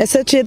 SHA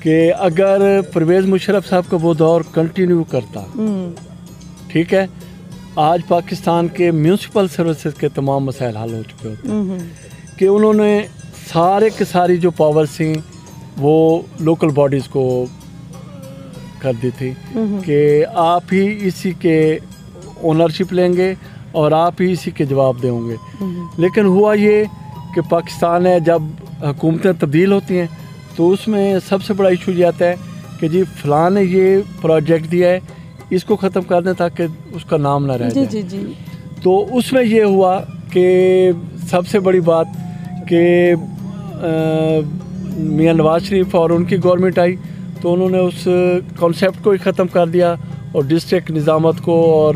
کہ اگر پرویز مشرف صاحب کا وہ دور کنٹینیو کرتا، ٹھیک ہے، آج پاکستان کے میونسپل سروسز کے تمام مسائل حل ہو چکے ہوتے کہ انہوں نے سارے کے ساری جو پاورز تھیں وہ لوکل باڈیز کو کر دی تھی کہ آپ ہی اسی کے اونرشپ لیں گے اور آپ ہی اسی کے جواب دیں گے. لیکن ہوا یہ کہ پاکستان ہے جب حکومتیں تبدیل ہوتی ہیں تو اس میں سب سے بڑا ایشو یہ آتا ہے کہ جی فلاں نے یہ پروجیکٹ دیا ہے، اس کو ختم کر دیں تاکہ اس کا نام نہ رہ جائے. تو اس میں یہ ہوا کہ سب سے بڑی بات کہ میاں نواز شریف اور ان کی گورنمنٹ آئی تو انہوں نے اس کانسیپٹ کو ہی ختم کر دیا اور ڈسٹرکٹ نظامت کو اور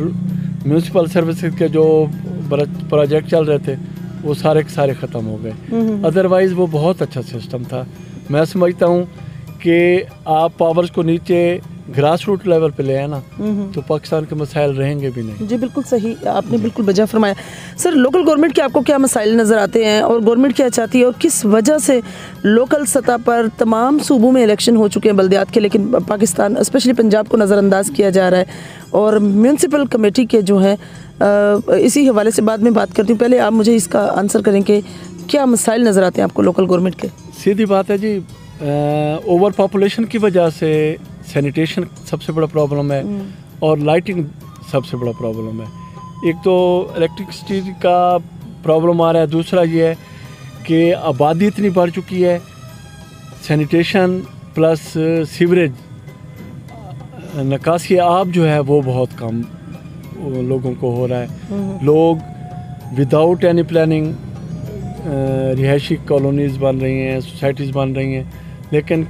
میونسپل سروسز کے جو پروجیکٹ چل رہے تھے وہ سارے کے سارے ختم ہو گئے. ادروائز وہ بہت اچھا سسٹم تھا. میں سمجھتا ہوں کہ آپ پاورز کو نیچے گراس روٹ لیول پہ لے آئے نا تو پاکستان کے مسائل رہیں گے بھی نہیں. جی بالکل صحیح، آپ نے بالکل بجا فرمایا. سر لوکل گورنمنٹ کے آپ کو کیا مسائل نظر آتے ہیں اور گورنمنٹ کیا چاہتی ہے اور کس وجہ سے لوکل سطح پر تمام صوبوں میں الیکشن ہو چکے ہیں بلدیات کے لیکن پاکستان اسپیشلی پنجاب کو نظر انداز کیا جا رہا ہے اور میونسپل کمیٹی کے جو ہیں اسی حوالے سے بعد میں بات کرتی ہوں. پہلے آپ مجھے اس کا آنسر کریں کہ کیا مسائل نظر آتے ہیں آپ کو لوکل گورنمنٹ کے؟ سیدھی بات ہے جی، اوور پاپولیشن کی وجہ سے سینیٹیشن سب سے بڑا پرابلم ہے اور لائٹنگ سب سے بڑا پرابلم ہے. ایک تو الیکٹرکسٹی کا پرابلم آ رہا ہے، دوسرا یہ ہے کہ آبادی اتنی بڑھ چکی ہے، سینیٹیشن پلس سیوریج نکاسی آب جو ہے وہ بہت کم لوگوں کو ہو رہا ہے. لوگ وداؤٹ اینی پلاننگ رہائشی کالونیز بن رہی ہیں، سوسائٹیز بن رہی ہیں، لیکن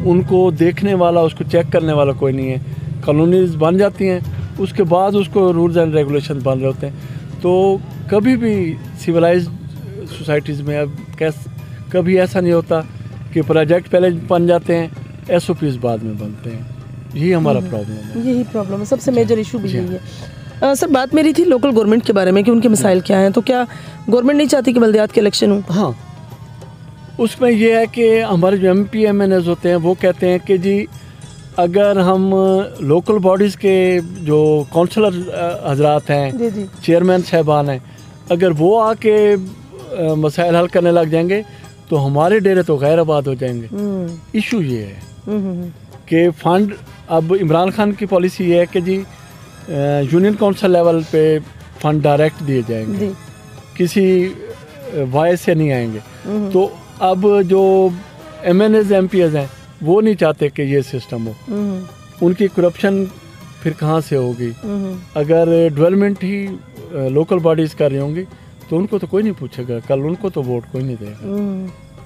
ان کو دیکھنے والا، اس کو چیک کرنے والا کوئی نہیں ہے. کالونیز بن جاتی ہیں، اس کے بعد اس کو رولز اینڈ ریگولیشن بن رہے ہوتے ہیں. تو کبھی بھی سویلائزڈ سوسائٹیز میں اب کبھی ایسا نہیں ہوتا کہ پروجیکٹ پہلے بن جاتے ہیں، ایس او پیز بعد میں بنتے ہیں. یہی ہمارا پرابلم ہے. یہی پرابلم ہے، سب سے میجر ایشو بھی یہی ہے. سر بات میری تھی لوکل گورنمنٹ کے بارے میں کہ ان کے مسائل کیا ہیں. تو کیا گورنمنٹ نہیں چاہتی کہ بلدیات کے الیکشن ہوں؟ ہاں، اس میں یہ ہے کہ ہمارے جو MP MNEs ہوتے ہیں وہ کہتے ہیں کہ جی اگر ہم لوکل باڈیز کے جو کونسلر حضرات ہیں، چیئرمین صاحبان ہیں، اگر وہ آ کے مسائل حل کرنے لگ جائیں گے تو ہمارے ڈیرے تو غیر آباد ہو جائیں گے. ایشو یہ ہے کہ فنڈ، اب عمران خان کی پالیسی یہ ہے کہ جی یونین کونسل لیول پہ فنڈ ڈائریکٹ دیے جائیں گے، کسی وائس سے نہیں آئیں گے. تو اب جو MNEs MPEs ہیں وہ نہیں چاہتے کہ یہ سسٹم ہو. ان کی کرپشن پھر کہاں سے ہوگی؟ اگر ڈیولپمنٹ ہی لوکل باڈیز کر رہی ہوں گی تو ان کو تو کوئی نہیں پوچھے گا، کل ان کو تو ووٹ کوئی نہیں دے گا.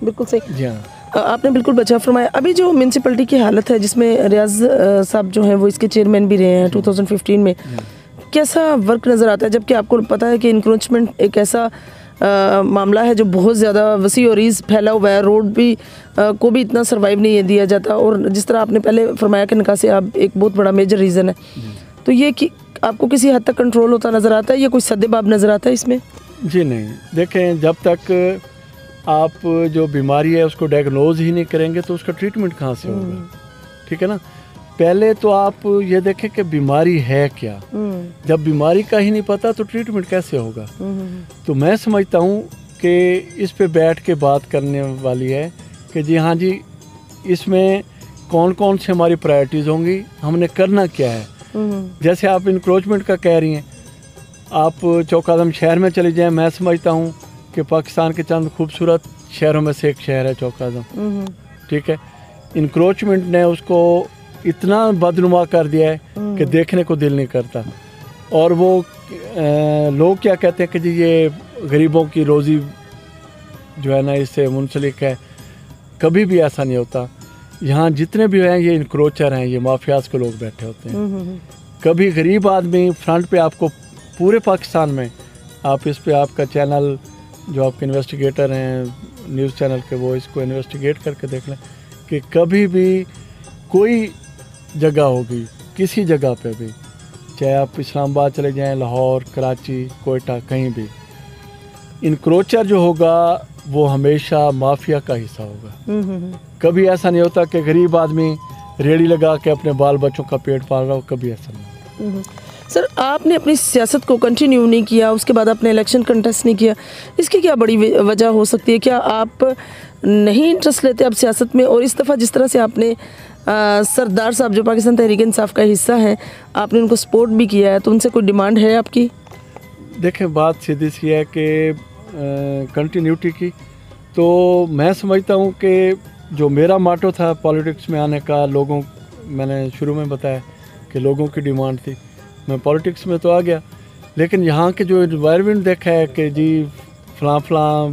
بالکل صحیح. جی ہاں، آپ نے بالکل بچا فرمایا. ابھی جو میونسپلٹی کی حالت ہے جس میں ریاض صاحب جو ہیں وہ اس کے چیئرمین بھی رہے ہیں 2015 میں، کیسا ورک نظر آتا ہے؟ جبکہ آپ کو پتہ ہے کہ انکروچمنٹ ایک ایسا معاملہ ہے جو بہت زیادہ وسیع اور عریض پھیلا ہوا ہے. روڈ بھی کو بھی اتنا سروائیو نہیں دیا جاتا اور جس طرح آپ نے پہلے فرمایا کہ نکاسی آب ایک بہت بڑا میجر ریزن ہے. تو یہ کہ آپ کو کسی حد تک کنٹرول ہوتا نظر آتا ہے یا کوئی سد باب نظر آتا ہے اس میں؟ جی نہیں، دیکھیں جب تک آپ جو بیماری ہے اس کو ڈائگنوز ہی نہیں کریں گے تو اس کا ٹریٹمنٹ کہاں سے ہوگا؟ ٹھیک ہے نا. پہلے تو آپ یہ دیکھیں کہ بیماری ہے کیا. جب بیماری کا ہی نہیں پتا تو ٹریٹمنٹ کیسے ہوگا؟ تو میں سمجھتا ہوں کہ اس پہ بیٹھ کے بات کرنے والی ہے کہ جی ہاں جی اس میں کون کون سے ہماری پرائرٹیز ہوں گی، ہم نے کرنا کیا ہے. جیسے آپ انکروچمنٹ کا کہہ رہی ہیں، آپ چوک اعظم شہر میں چلی جائیں، میں سمجھتا ہوں کہ پاکستان کے چند خوبصورت شہروں میں سے ایک شہر ہے چوک اعظم. ٹھیک ہے، انکروچمنٹ نے اس کو اتنا بدنما کر دیا ہے کہ دیکھنے کو دل نہیں کرتا. اور وہ لوگ کیا کہتے ہیں کہ جی یہ غریبوں کی روزی جو ہے نا اس سے منسلک ہے. کبھی بھی ایسا نہیں ہوتا. یہاں جتنے بھی ہیں یہ انکروچر ہیں، یہ مافیاز کے لوگ بیٹھے ہوتے ہیں. کبھی غریب آدمی فرنٹ پہ، آپ کو پورے پاکستان میں آپ اس پہ آپ کا چینل جو آپ کے انویسٹیگیٹر ہیں نیوز چینل کے، وہ اس کو انویسٹیگیٹ کر کے دیکھ لیں کہ کبھی بھی کوئی جگہ ہوگی کسی جگہ پہ بھی، چاہے آپ اسلام آباد چلے جائیں، لاہور، کراچی، کوئٹہ، کہیں بھی انکروچر جو ہوگا وہ ہمیشہ مافیا کا حصہ ہوگا. کبھی ایسا نہیں ہوتا کہ غریب آدمی ریڑھی لگا کے اپنے بال بچوں کا پیٹ پال رہا ہو, کبھی ایسا نہیں ہوتا. سر آپ نے اپنی سیاست کو کنٹینیو نہیں کیا, اس کے بعد آپ نے الیکشن کنٹیسٹ نہیں کیا, اس کی کیا بڑی وجہ ہو سکتی ہے؟ کیا آپ نہیں انٹرسٹ لیتے اب سیاست میں؟ اور اس دفعہ جس طرح سے آپ نے سردار صاحب جو پاکستان تحریک انصاف کا حصہ ہیں, آپ نے ان کو سپورٹ بھی کیا ہے, تو ان سے کوئی ڈیمانڈ ہے آپ کی؟ دیکھیں بات سیدھی سی ہے کہ کنٹینیوٹی کی, تو میں سمجھتا ہوں کہ جو میرا ماٹو تھا پالیٹکس میں آنے کا, میں نے شروع میں بتایا کہ لوگوں کی ڈیمانڈ تھی, میں پالیٹکس میں تو آ گیا, لیکن یہاں کے جو انوائرمنٹ دیکھا ہے کہ جی فلاں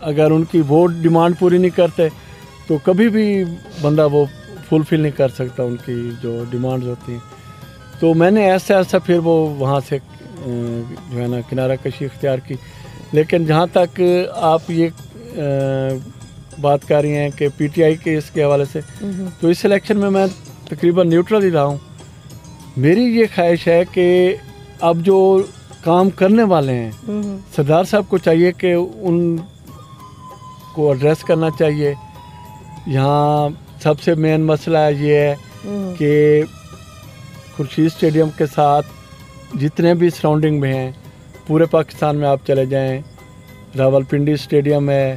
اگر ان کی وہ ڈیمانڈ پوری نہیں کرتے تو کبھی بھی بندہ وہ فلفل نہیں کر سکتا ان کی جو ڈیمانڈز ہوتی ہیں. تو میں نے ایسا پھر وہ وہاں سے جو ہے نا کنارہ کشی اختیار کی. لیکن جہاں تک آپ یہ بات کر رہی ہیں کہ پی ٹی آئی کے اس کے حوالے سے, تو اس الیکشن میں تقریباً نیوٹرل ہی رہا ہوں. میری یہ خواہش ہے کہ اب جو کام کرنے والے ہیں سردار صاحب کو چاہیے کہ ان کو ایڈریس کرنا چاہیے. یہاں سب سے مین مسئلہ یہ ہے کہ خورشید اسٹیڈیم کے ساتھ جتنے بھی سراؤنڈنگ میں ہیں, پورے پاکستان میں آپ چلے جائیں, راولپنڈی اسٹیڈیم ہے,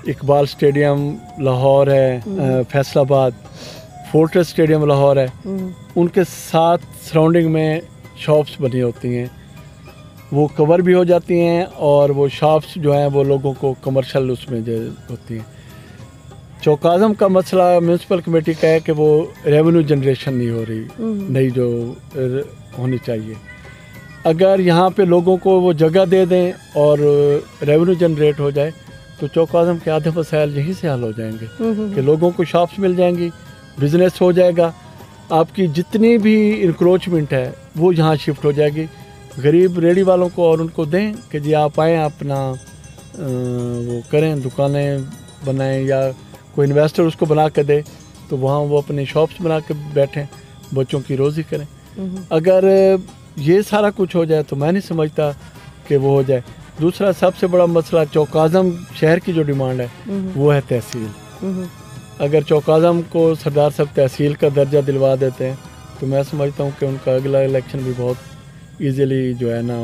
اقبال اسٹیڈیم لاہور ہے, فیصل آباد, فورٹریس اسٹیڈیم لاہور ہے, ان کے ساتھ سراؤنڈنگ میں شاپس بنی ہوتی ہیں, وہ کور بھی ہو جاتی ہیں, اور وہ شاپس جو ہیں وہ لوگوں کو کمرشل اس میں جو ہوتی ہیں. چوک اعظم کا مسئلہ میونسپل کمیٹی کا ہے کہ وہ ریونیو جنریشن نہیں ہو رہی, نہیں جو ہونی چاہیے. اگر یہاں پہ لوگوں کو وہ جگہ دے دیں اور ریونیو جنریٹ ہو جائے تو چوک اعظم کے آدھے مسائل یہیں سے حل ہو جائیں گے کہ لوگوں کو شاپس مل جائیں گی, بزنس ہو جائے گا, آپ کی جتنی بھی انکروچمنٹ ہے وہ یہاں شفٹ ہو جائے گی. غریب ریڑھی والوں کو اور ان کو دیں کہ جی آپ آئیں, اپنا وہ کریں, دکانیں بنائیں, یا کوئی انویسٹر اس کو بنا کے دے تو وہاں وہ اپنی شاپس بنا کے بیٹھیں, بچوں کی روزی کریں. اگر یہ سارا کچھ ہو جائے تو میں نہیں سمجھتا کہ وہ ہو جائے. دوسرا سب سے بڑا مسئلہ چوک اعظم شہر کی جو ڈیمانڈ ہے وہ ہے تحصیل. اگر چوک اعظم کو سردار صاحب تحصیل کا درجہ دلوا دیتے ہیں تو میں سمجھتا ہوں کہ ان کا اگلا الیکشن بھی بہت ایزیلی جو ہے نا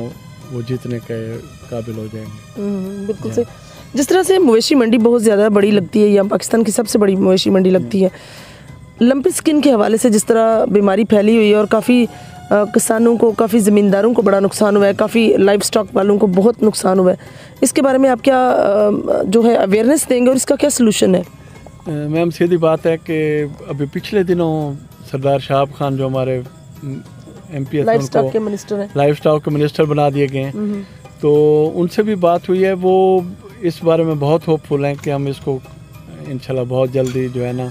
وہ جیتنے کے قابل ہو جائیں گے. بالکل صحیح. جس طرح سے مویشی منڈی بہت زیادہ بڑی لگتی ہے, یا پاکستان کی سب سے بڑی مویشی منڈی لگتی ہے, لمپی اسکن کے حوالے سے جس طرح بیماری پھیلی ہوئی ہے اور کافی کسانوں کو, کافی زمینداروں کو بڑا نقصان ہوا ہے, کافی لائف سٹاک والوں کو بہت نقصان ہوا ہے, اس کے بارے میں آپ کیا جو ہے اویئرنیس دیں گے اور اس کا کیا سلوشن ہے؟ میم سیدھی بات ہے کہ ابھی پچھلے دنوں سردار شہاب خان جو ہمارے ایم پی لائف سٹاک کے منسٹر ہیں, لائف سٹاک کے منسٹر بنا دیے گئے ہیں, تو ان سے بھی بات ہوئی ہے. وہ اس بارے میں بہت ہوپ فل ہیں کہ ہم اس کو انشاءاللہ بہت جلدی جو ہے نا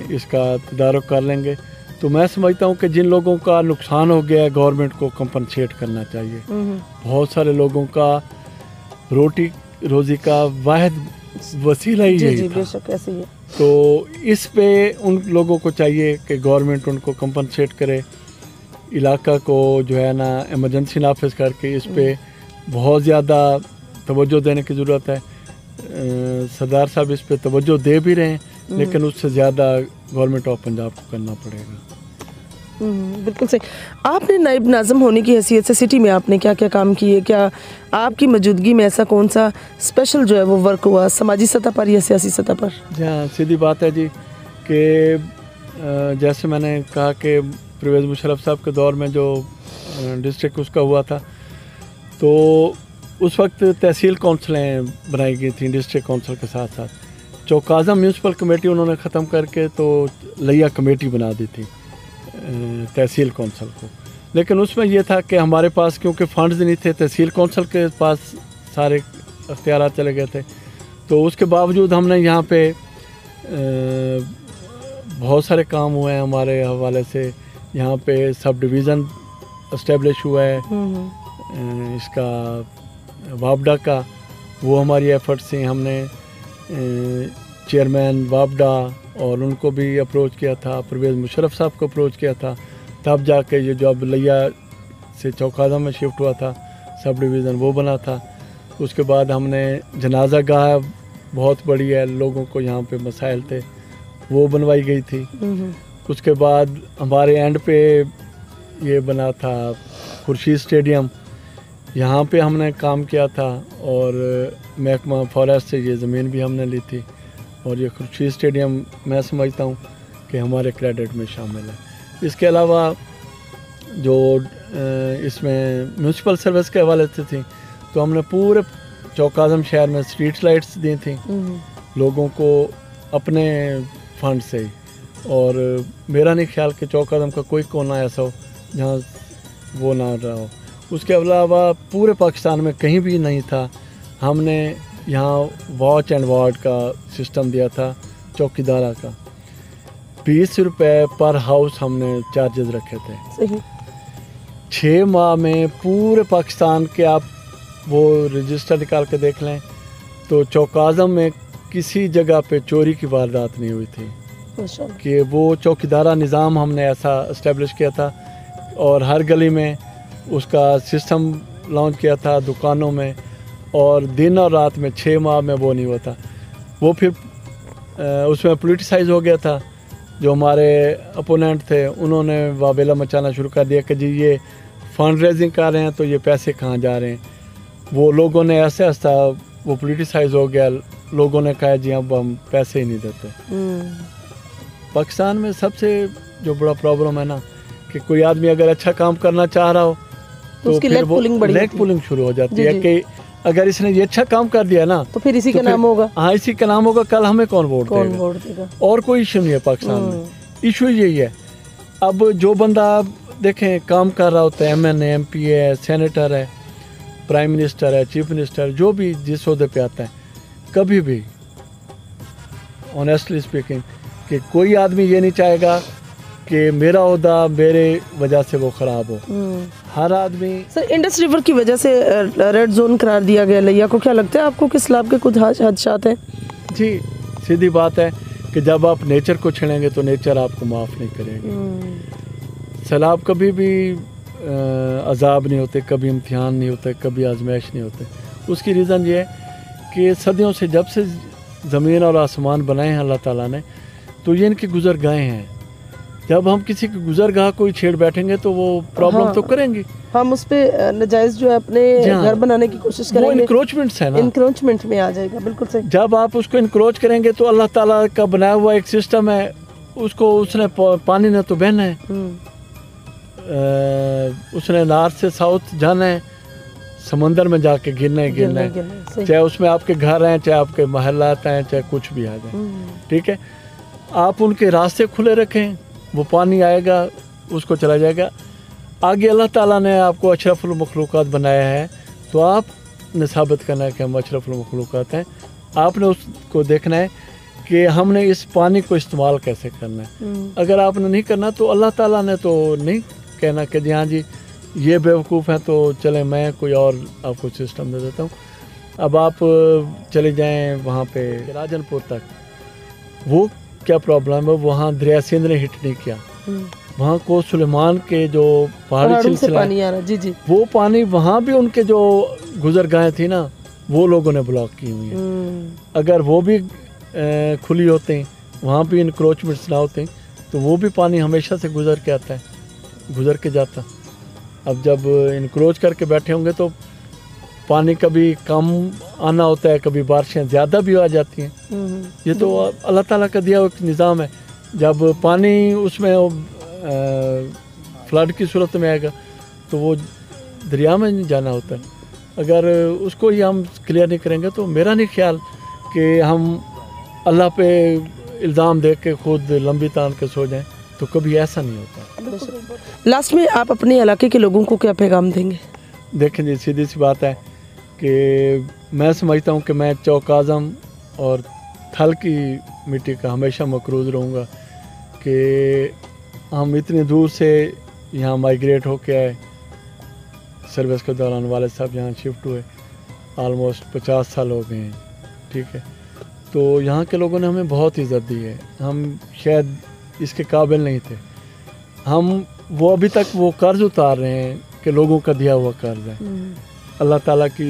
اس کا تدارک کر لیں گے. تو میں سمجھتا ہوں کہ جن لوگوں کا نقصان ہو گیا ہے گورنمنٹ کو کمپنسیٹ کرنا چاہیے. بہت سارے لوگوں کا روٹی روزی کا واحد وسیلہ ہی یہی تھا. بے شک ایسے ہی ہے. تو اس پہ ان لوگوں کو چاہیے کہ گورنمنٹ ان کو کمپنسیٹ کرے, علاقہ کو جو ہے نا ایمرجنسی نافذ کر کے اس پہ بہت زیادہ توجہ دینے کی ضرورت ہے. سردار صاحب اس پہ توجہ دے بھی رہے ہیں, لیکن اس سے زیادہ گورنمنٹ آف پنجاب کو کرنا پڑے گا. بالکل صحیح. آپ نے نائب ناظم ہونے کی حیثیت سے سٹی میں آپ نے کیا کیا کام کیے؟ کیا آپ کی موجودگی میں ایسا کون سا اسپیشل جو ہے وہ ورک ہوا سماجی سطح پر یا سیاسی سطح پر؟ ہاں سیدھی بات ہے جی کہ جیسے میں نے کہا کہ پرویز مشرف صاحب کے دور میں جو ڈسٹرکٹ اس کا ہوا تھا, تو اس وقت تحصیل کونسلیں بنائی گئی تھیں ڈسٹرکٹ کونسل کے ساتھ ساتھ. چوک اعظم میونسپل کمیٹی انہوں نے ختم کر کے تو لیا کمیٹی بنا دی تھی تحصیل کونسل کو. لیکن اس میں یہ تھا کہ ہمارے پاس کیونکہ فنڈز نہیں تھے, تحصیل کونسل کے پاس سارے اختیارات چلے گئے تھے, تو اس کے باوجود ہم نے یہاں پہ بہت سارے کام ہوئے ہیں ہمارے حوالے سے. یہاں پہ سب ڈویژن اسٹیبلش ہوا ہے اس کا وابڈا کا, وہ ہماری ایفرٹس ہیں. ہم نے چیئرمین وابڈا اور ان کو بھی اپروچ کیا تھا, پرویز مشرف صاحب کو اپروچ کیا تھا, تب جا کے یہ جو اب لیا سے چوک اعظم میں شفٹ ہوا تھا سب ڈویژن وہ بنا تھا. اس کے بعد ہم نے جنازہ گاہ بہت بڑی ہے، لوگوں کو یہاں پہ مسائل تھے وہ بنوائی گئی تھی۔ اس کے بعد ہمارے اینڈ پہ یہ بنا تھا خورشید اسٹیڈیم، یہاں پہ ہم نے کام کیا تھا، اور محکمہ فارسٹ سے یہ زمین بھی ہم نے لی تھی، اور یہ خورشید اسٹیڈیم میں سمجھتا ہوں کہ ہمارے کریڈٹ میں شامل ہے۔ اس کے علاوہ جو اس میں میونسپل سروس کے حوالے سے تھیں تو ہم نے پورے چوک اعظم شہر میں اسٹریٹ لائٹس دی تھیں لوگوں کو اپنے فنڈ سے ہی، اور میرا نہیں خیال کہ چوک اعظم کا کوئی کونا ایسا ہو جہاں وہ نہ رہا ہو۔ اس کے علاوہ پورے پاکستان میں کہیں بھی نہیں تھا۔ ہم نے یہاں واچ اینڈ وارڈ کا سسٹم دیا تھا، چوکی دارہ کا 20 روپے پر ہاؤس ہم نے چارجز رکھے تھے۔ صحیح۔ 6 ماہ میں پورے پاکستان کے آپ وہ رجسٹر نکال کے دیکھ لیں تو چوک اعظم میں کسی جگہ پہ چوری کی واردات نہیں ہوئی تھی، کہ وہ چوکی دارہ نظام ہم نے ایسا اسٹیبلش کیا تھا، اور ہر گلی میں اس کا سسٹم لانچ کیا تھا، دکانوں میں، اور دن اور رات میں 6 ماہ میں وہ نہیں ہوتا۔ وہ پھر اس میں پولیٹیسائز ہو گیا تھا، جو ہمارے اپوننٹ تھے انہوں نے واویلا مچانا شروع کر دیا کہ جی یہ فنڈ ریزنگ کر رہے ہیں تو یہ پیسے کہاں جا رہے ہیں۔ وہ لوگوں نے ایسے ایسا وہ پولیٹیسائز ہو گیا، لوگوں نے کہا جی اب ہم پیسے ہی نہیں دیتے۔ پاکستان میں سب سے جو بڑا پرابلم ہے نا کہ کوئی آدمی اگر اچھا کام کرنا چاہ رہا ہو تو پھر وہ لیگ پولنگ شروع ہو جاتی ہے کہ اگر اس نے یہ اچھا کام کر دیا نا تو پھر اسی کا نام ہوگا، ہاں اسی کا نام ہوگا، کل ہمیں کون ووٹ دے گا۔ اور کوئی ایشو نہیں ہے پاکستان میں، ایشو یہی ہے۔ اب جو بندہ دیکھیں کام کر رہا ہوتا ہے، ایم این اے، ایم پی ہے، سینیٹر ہے، پرائم منسٹر ہے، چیف منسٹر، جو بھی جس عہدے پہ آتا ہے، کبھی بھی آنیسٹلی اسپیکنگ کہ کوئی آدمی یہ نہیں چاہے گا کہ میرا عہدہ میرے وجہ سے وہ خراب ہو۔ ہر آدمی سر انڈس ریور کی وجہ سے ریڈ زون قرار دیا گیا لیا کو، کیا لگتا ہے آپ کو کہ سیلاب کے کچھ حادثات ہیں؟ جی سیدھی بات ہے کہ جب آپ نیچر کو چھیڑیں گے تو نیچر آپ کو معاف نہیں کرے گی۔ سیلاب کبھی بھی عذاب نہیں ہوتے، کبھی امتحان نہیں ہوتے، کبھی آزمائش نہیں ہوتے۔ اس کی ریزن یہ ہے کہ صدیوں سے جب سے زمین اور آسمان بنائے ہیں اللہ تعالیٰ نے تو یہ ان کی گزر گاہیں ہیں۔ جب ہم کسی کی گزر گاہ کوئی چھیڑ بیٹھیں گے تو وہ پرابلم تو کریں گی، ہم اس پہ ناجائز جو ہے اپنے گھر بنانے کی کوشش کریں گے، وہ انکروچمنٹس ہے نا، انکروچمنٹ میں آ جائے گا۔ بالکل صحیح۔ جب آپ اس کو انکروچ کریں گے تو اللہ تعالیٰ کا بنایا ہوا ایک سسٹم ہے، اس کو اس نے پانی نے تو بہنا ہے، اس نے نارتھ سے ساؤتھ جانا ہے، سمندر میں جا کے گرنا ہے، چاہے اس میں آپ کے گھر ہیں، چاہے آپ کے محلات ہیں، چاہے کچھ بھی آ جائے، ٹھیک ہے۔ آپ ان کے راستے کھلے رکھیں، وہ پانی آئے گا، اس کو چلا جائے گا۔ آگے اللہ تعالیٰ نے آپ کو اشرف المخلوقات بنایا ہے تو آپ نے ثابت کرنا ہے کہ ہم اشرف المخلوقات ہیں۔ آپ نے اس کو دیکھنا ہے کہ ہم نے اس پانی کو استعمال کیسے کرنا ہے۔ اگر آپ نے نہیں کرنا تو اللہ تعالیٰ نے تو نہیں کہنا کہ جی ہاں جی یہ بیوقوف ہیں تو چلیں میں کوئی اور آپ کو سسٹم دے دیتا ہوں۔ اب آپ چلے جائیں وہاں پہ راجن پور تک، وہ کیا پرابلم ہے، وہاں دریا سندھ نے ہٹ نہیں کیا، وہاں کو سلیمان کے جو پہاڑی سلسلہ ہے وہ پانی وہاں بھی ان کے جو گزر گاہیں تھی نا وہ لوگوں نے بلاک کی ہوئی ہیں۔ اگر وہ بھی کھلی ہوتے ہیں، وہاں بھی انکروچمنٹس نہ ہوتے ہیں تو وہ بھی پانی ہمیشہ سے گزر کے آتا ہے، گزر کے جاتا۔ اب جب انکروچ کر کے بیٹھے ہوں گے تو پانی کبھی کم آنا ہوتا ہے، کبھی بارشیں زیادہ بھی آ جاتی ہیں۔ یہ تو اللہ تعالیٰ کا دیا ہوا ایک نظام ہے۔ جب پانی اس میں فلڈ کی صورت میں آئے گا تو وہ دریا میں نہیں جانا ہوتا ہے۔ اگر اس کو ہی ہم کلیئر نہیں کریں گے تو میرا نہیں خیال کہ ہم اللہ پہ الزام دے کے خود لمبی تان کے سو جائیں، تو کبھی ایسا نہیں ہوتا۔ لاسٹ میں آپ اپنے علاقے کے لوگوں کو کیا پیغام دیں گے؟ دیکھیں جی سیدھی سی بات ہے کہ میں سمجھتا ہوں کہ میں چوک اعظم اور تھل کی مٹی کا ہمیشہ مقروض رہوں گا کہ ہم اتنی دور سے یہاں مائیگریٹ ہو کے آئے، سروس کے دوران والد صاحب یہاں شفٹ ہوئے، آلموسٹ 50 سال ہو گئے ہیں، ٹھیک ہے۔ تو یہاں کے لوگوں نے ہمیں بہت عزت دی ہے، ہم شاید اس کے قابل نہیں تھے، ہم وہ ابھی تک وہ قرض اتار رہے ہیں کہ لوگوں کا دیا ہوا قرض ہے۔ اللہ تعالیٰ کی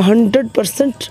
100%